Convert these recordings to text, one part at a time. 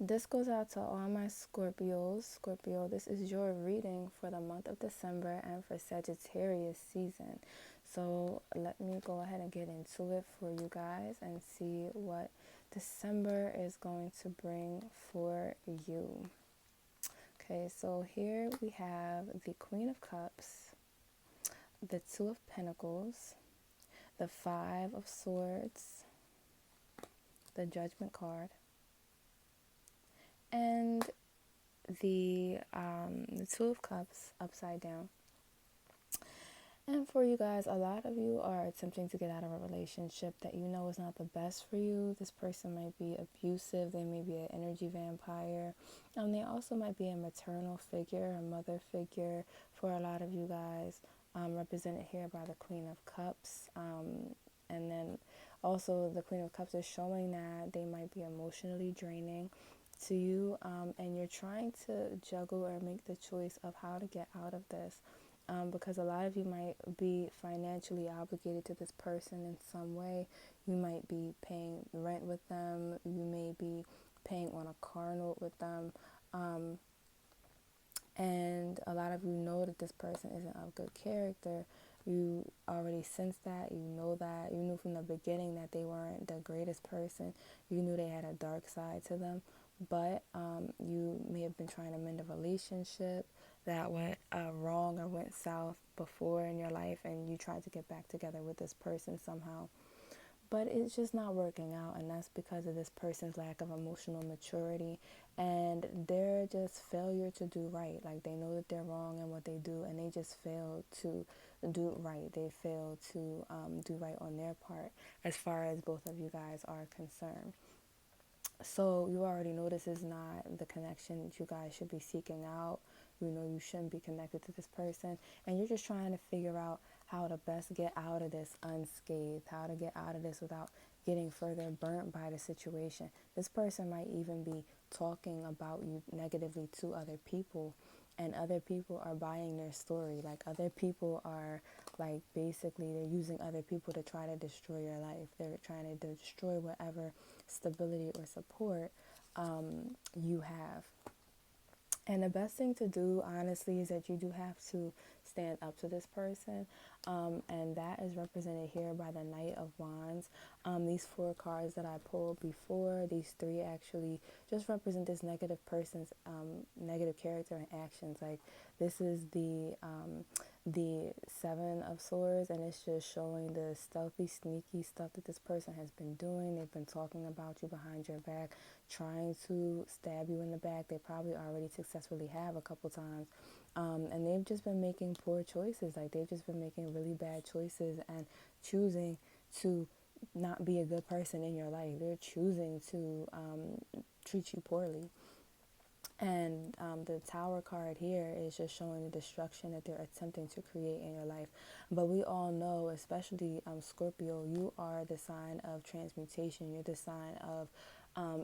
This goes out to all my Scorpios. Scorpio, this is your reading for the month of December and for Sagittarius season. So let me go ahead and get into it for you guys and see what December is going to bring for you. Okay, so here we have the Queen of Cups, the Two of Pentacles, the Five of Swords, the Judgment card, and the Two of Cups upside down. And for you guys, a lot of you are attempting to get out of a relationship that you know is not the best for you. This person might be abusive. They may be an energy vampire. They also might be a maternal figure, a mother figure for a lot of you guys, represented here by the Queen of Cups. And then also the Queen of Cups is showing that they might be emotionally draining to you, and you're trying to juggle or make the choice of how to get out of this, because a lot of you might be financially obligated to this person in some way. You might be paying rent with them, you may be paying on a car note with them, and a lot of you know that this person isn't of good character. You already sense that, you know that, you knew from the beginning that they weren't the greatest person. You knew they had a dark side to them, but you may have been trying to mend a relationship that went wrong or went south before in your life, and you tried to get back together with this person somehow, but it's just not working out, and that's because of this person's lack of emotional maturity and their just failure to do right. Like, they know that they're wrong in what they do, and they just fail to do right. They fail to do right on their part as far as both of you guys are concerned. So you already know this is not the connection that you guys should be seeking out. You know you shouldn't be connected to this person, and you're just trying to figure out how to best get out of this unscathed, how to get out of this without getting further burnt by the situation. This person might even be talking about you negatively to other people, and other people are buying their story. Like, other people are, like, basically they're using other people to try to destroy your life. They're trying to destroy whatever stability or support you have. And the best thing to do, honestly, is that you do have to stand up to this person. And that is represented here by the Knight of Wands. These four cards that I pulled before, these three actually just represent this negative person's negative character and actions. Like, this is the Seven of Swords, and it's just showing the stealthy, sneaky stuff that this person has been doing. They've been talking about you behind your back, trying to stab you in the back. They probably already successfully have a couple times. And they've just been making poor choices. Like, they've just been making really bad choices and choosing to not be a good person in your life. They're choosing to treat you poorly. And the Tower card here is just showing the destruction that they're attempting to create in your life. But we all know, especially Scorpio, you are the sign of transmutation. You're the sign of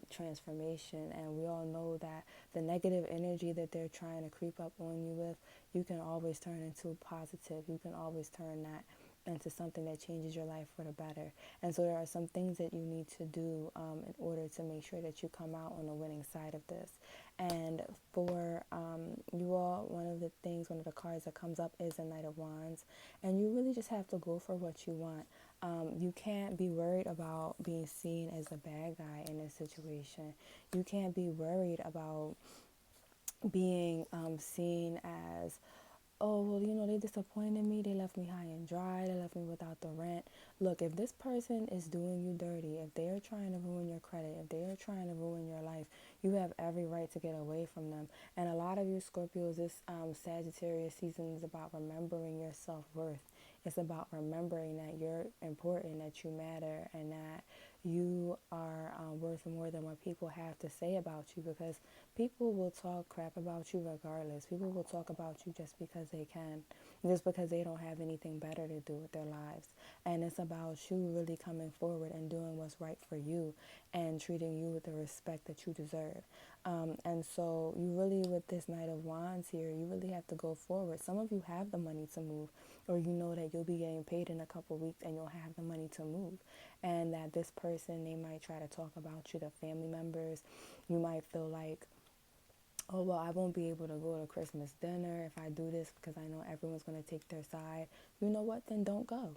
transformation. And we all know that the negative energy that they're trying to creep up on you with, you can always turn into positive. You can always turn that into something that changes your life for the better. And so there are some things that you need to do in order to make sure that you come out on the winning side of this. And for you all, one of the cards that comes up is the Knight of Wands. And you really just have to go for what you want. You can't be worried about being seen as a bad guy in this situation. You can't be worried about being seen as, oh, well, they disappointed me. They left me high and dry. They left me without the rent. Look, if this person is doing you dirty, if they are trying to ruin your credit, if they are trying to ruin your life, you have every right to get away from them. And a lot of you Scorpios, this Sagittarius season is about remembering your self-worth. It's about remembering that you're important, that you matter, and that you are worth more than what people have to say about you, because people will talk crap about you regardless. People will talk about you just because they can, just because they don't have anything better to do with their lives. And it's about you really coming forward and doing what's right for you. and treating you with the respect that you deserve. And so you really, with this Knight of Wands here, you really have to go forward. Some of you have the money to move, or you know that you'll be getting paid in a couple of weeks and you'll have the money to move. And that this person, they might try to talk about you, the family members. You might feel like, oh, well, I won't be able to go to Christmas dinner if I do this because I know everyone's going to take their side. You know what? Then don't go.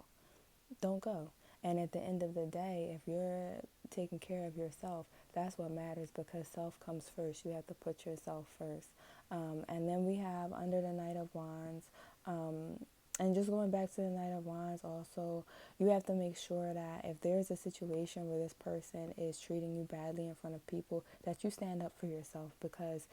Don't go. And at the end of the day, if you're taking care of yourself, that's what matters, because self comes first. You have to put yourself first. And then we have under the Knight of Wands, and just going back to the Knight of Wands also, you have to make sure that if there's a situation where this person is treating you badly in front of people, that you stand up for yourself, because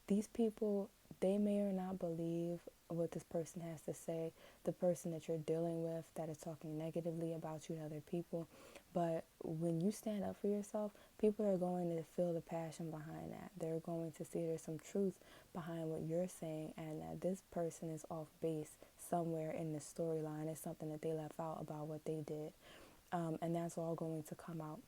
these people, they may or not believe what this person has to say, the person that you're dealing with that is talking negatively about you to other people. But when you stand up for yourself, people are going to feel the passion behind that. They're going to see there's some truth behind what you're saying, and that this person is off base somewhere in the storyline. It's something that they left out about what they did. And that's all going to come out.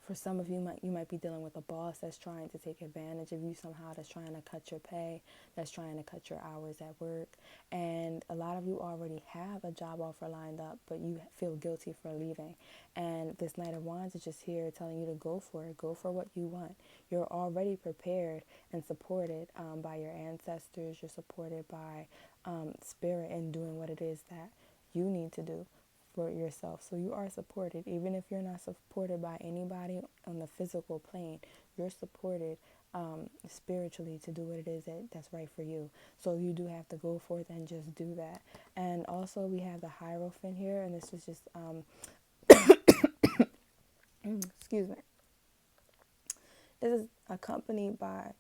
For some of you, you might be dealing with a boss that's trying to take advantage of you somehow, that's trying to cut your pay, that's trying to cut your hours at work. And a lot of you already have a job offer lined up, but you feel guilty for leaving. And this Knight of Wands is just here telling you to go for it. Go for what you want. You're already prepared and supported by your ancestors. You're supported by spirit in doing what it is that you need to do for yourself. So you are supported. Even if you're not supported by anybody on the physical plane, you're supported spiritually to do what it is that's right for you. So you do have to go forth and just do that. And also we have the Hierophant here, and this is just excuse me, this is accompanied by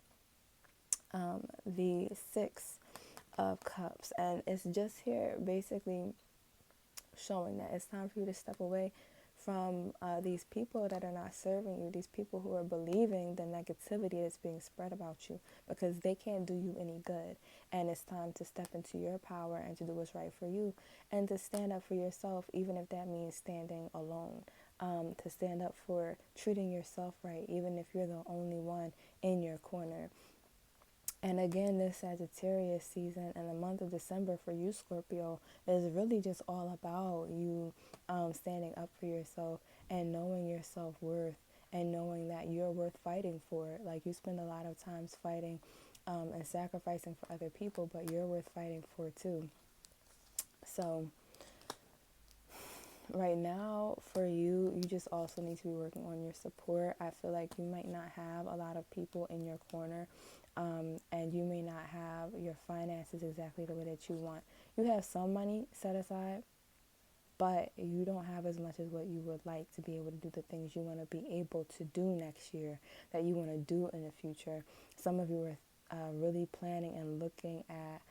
the Six of Cups, and it's just here basically showing that it's time for you to step away from these people that are not serving you, these people who are believing the negativity that's being spread about you, because they can't do you any good. And it's time to step into your power and to do what's right for you, and to stand up for yourself, even if that means standing alone. To stand up for treating yourself right, even if you're the only one in your corner. And again, this Sagittarius season and the month of December for you, Scorpio, is really just all about you standing up for yourself and knowing your self-worth, and knowing that you're worth fighting for. Like, you spend a lot of times fighting and sacrificing for other people, but you're worth fighting for too. So right now for you, you just also need to be working on your support. I feel like you might not have a lot of people in your corner, and you may not have your finances exactly the way that you want. You have some money set aside, but you don't have as much as what you would like to be able to do the things you want to be able to do next year, that you want to do in the future. Some of you are really planning and looking at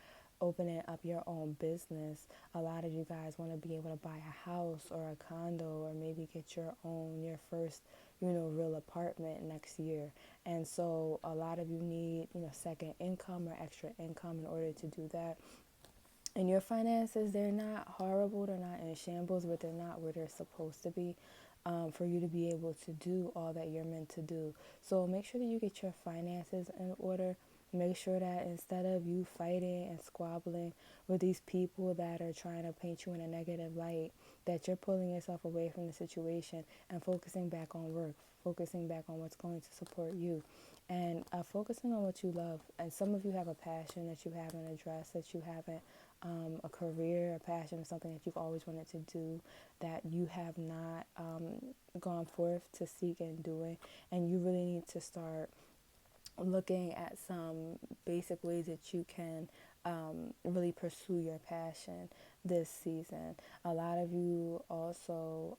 opening up your own business. A lot of you guys want to be able to buy a house or a condo, or maybe get your first, real apartment next year. And so a lot of you need, second income or extra income in order to do that. And your finances, they're not horrible, they're not in shambles, but they're not where they're supposed to be, for you to be able to do all that you're meant to do. So make sure that you get your finances in order. Make sure that instead of you fighting and squabbling with these people that are trying to paint you in a negative light, that you're pulling yourself away from the situation and focusing back on work, focusing back on what's going to support you, and focusing on what you love. And some of you have a passion that you haven't addressed, that you haven't, a career, a passion, or something that you've always wanted to do that you have not gone forth to seek and doing. And you really need to start looking at some basic ways that you can really pursue your passion this season. A lot of you also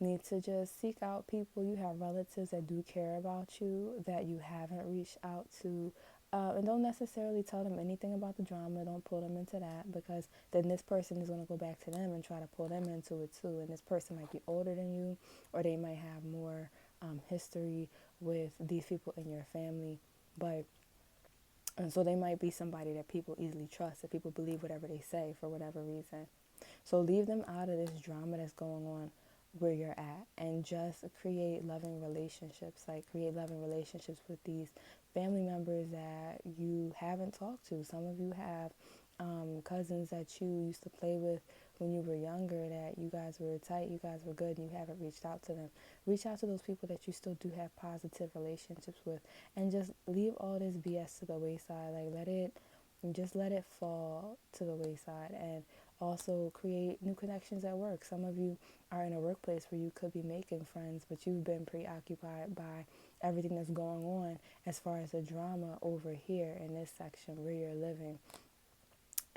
need to just seek out people. You have relatives that do care about you that you haven't reached out to. And don't necessarily tell them anything about the drama. Don't pull them into that, because then this person is going to go back to them and try to pull them into it too. And this person might be older than you, or they might have more history with these people in your family. And so they might be somebody that people easily trust, that people believe whatever they say for whatever reason. So leave them out of this drama that's going on where you're at, and just create loving relationships. Like, create loving relationships with these family members that you haven't talked to. Some of you have cousins that you used to play with when you were younger, that you guys were tight, you guys were good, and you haven't reached out to them. Reach out to those people that you still do have positive relationships with, and just leave all this BS to the wayside. Like, let it fall to the wayside, and also create new connections at work. Some of you are in a workplace where you could be making friends, but you've been preoccupied by everything that's going on as far as the drama over here in this section where you're living.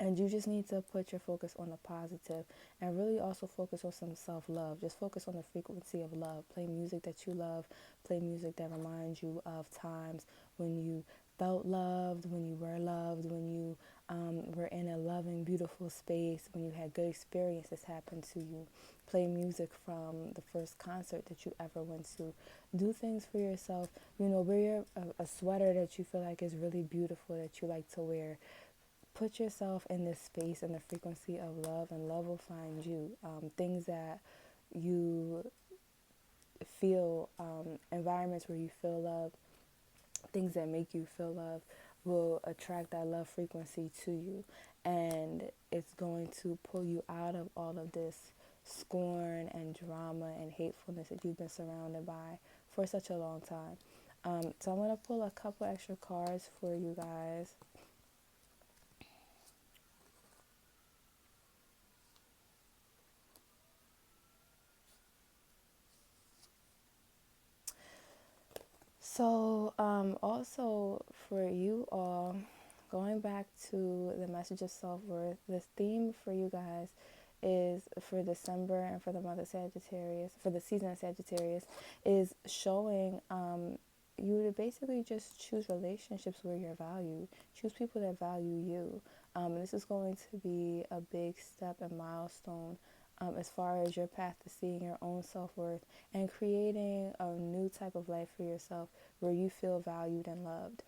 And you just need to put your focus on the positive, and really also focus on some self-love. Just focus on the frequency of love. Play music that you love. Play music that reminds you of times when you felt loved, when you were loved, when you were in a loving, beautiful space, when you had good experiences happen to you. Play music from the first concert that you ever went to. Do things for yourself. Wear a sweater that you feel like is really beautiful, that you like to wear. Put yourself in this space and the frequency of love, and love will find you. Things that you feel, environments where you feel love, things that make you feel love will attract that love frequency to you. And it's going to pull you out of all of this scorn and drama and hatefulness that you've been surrounded by for such a long time. So I'm going to pull a couple extra cards for you guys. So, also for you all, going back to the message of self-worth, this theme for you guys is for December and for the month of Sagittarius, for the season of Sagittarius, is showing you to basically just choose relationships where you're valued. Choose people that value you. This is going to be a big step and milestone as far as your path to seeing your own self-worth and creating a new type of life for yourself where you feel valued and loved.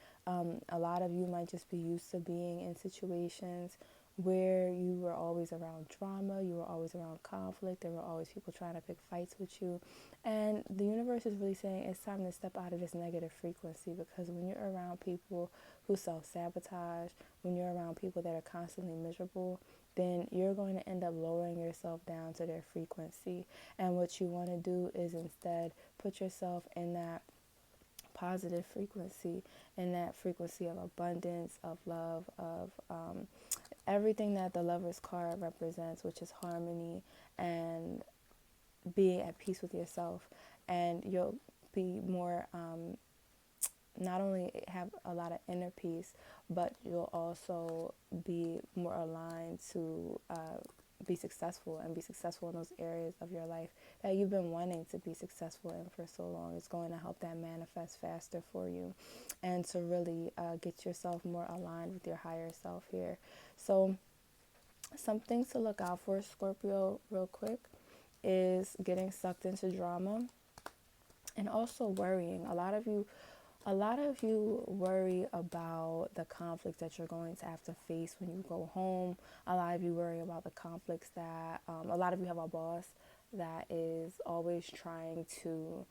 A lot of you might just be used to being in situations where you were always around drama, you were always around conflict, there were always people trying to pick fights with you. And the universe is really saying it's time to step out of this negative frequency, because when you're around people who self-sabotage, when you're around people that are constantly miserable, then you're going to end up lowering yourself down to their frequency. And what you want to do is instead put yourself in that positive frequency, in that frequency of abundance, of love, of everything that the Lover's card represents, which is harmony and being at peace with yourself. And you'll be more, not only have a lot of inner peace, but you'll also be more aligned to be successful, and be successful in those areas of your life that you've been wanting to be successful in for so long. It's going to help that manifest faster for you, and to really get yourself more aligned with your higher self here. So some things to look out for, Scorpio, real quick, is getting sucked into drama and also worrying. A lot of you worry about the conflicts that you're going to have to face when you go home. A lot of you worry about the conflicts that, a lot of you have a boss that is always trying to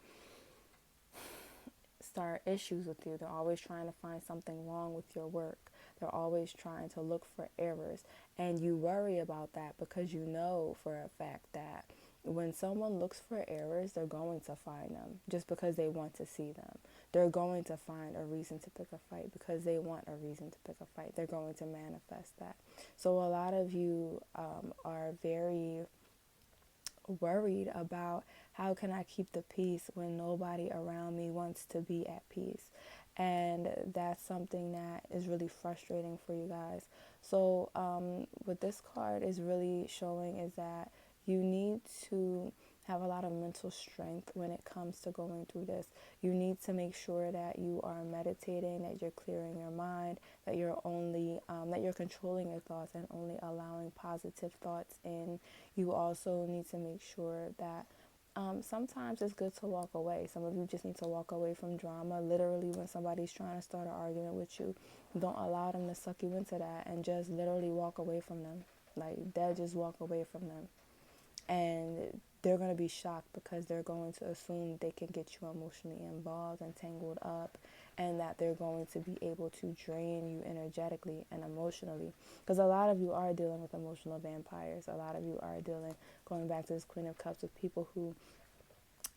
start issues with you. They're always trying to find something wrong with your work. They're always trying to look for errors. And you worry about that because you know for a fact that when someone looks for errors, they're going to find them just because they want to see them. They're going to find a reason to pick a fight because they want a reason to pick a fight. They're going to manifest that. So a lot of you are very worried about, how can I keep the peace when nobody around me wants to be at peace? And that's something that is really frustrating for you guys. So what this card is really showing is that you need to have a lot of mental strength when it comes to going through this. You need to make sure that you are meditating, that you're clearing your mind, that you're only that you're controlling your thoughts and only allowing positive thoughts in. You also need to make sure that sometimes it's good to walk away. Some of you just need to walk away from drama. Literally, when somebody's trying to start an argument with you, don't allow them to suck you into that, and just literally walk away from them. Like, just walk away from them. And they're going to be shocked because they're going to assume they can get you emotionally involved and tangled up, and that they're going to be able to drain you energetically and emotionally. Because a lot of you are dealing with emotional vampires. A lot of you are dealing, going back to this Queen of Cups, with people who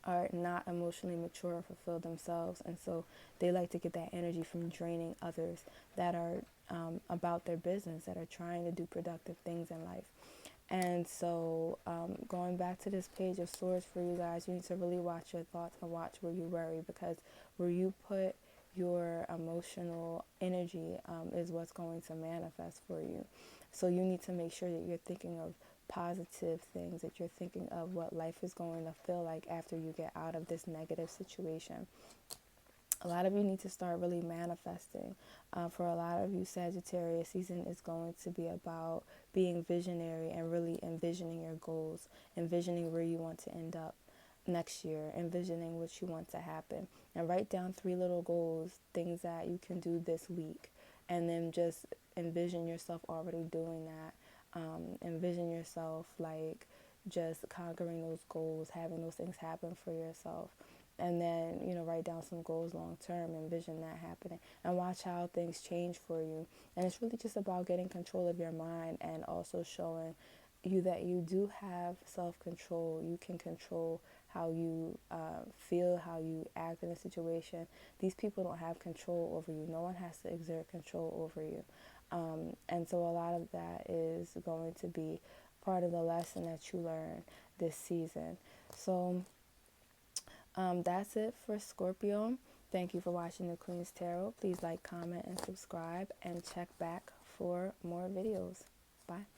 are not emotionally mature or fulfill themselves, and so they like to get that energy from draining others that are about their business, that are trying to do productive things in life. And so, going back to this Page of Swords for you guys, you need to really watch your thoughts and watch where you worry, because where you put your emotional energy is what's going to manifest for you. So you need to make sure that you're thinking of positive things, that you're thinking of what life is going to feel like after you get out of this negative situation. A lot of you need to start really manifesting. For a lot of you, Sagittarius season is going to be about being visionary and really envisioning your goals, envisioning where you want to end up next year, envisioning what you want to happen. And write down 3 little goals, things that you can do this week. And then just envision yourself already doing that. Envision yourself like just conquering those goals, having those things happen for yourself. And then, write down some goals long term, envision that happening, and watch how things change for you. And it's really just about getting control of your mind, and also showing you that you do have self-control. You can control how you feel, how you act in a situation. These people don't have control over you. No one has to exert control over you. And so a lot of that is going to be part of the lesson that you learn this season. So that's it for Scorpio. Thank you for watching the Queen's Tarot. Please like, comment, and subscribe, and check back for more videos. Bye.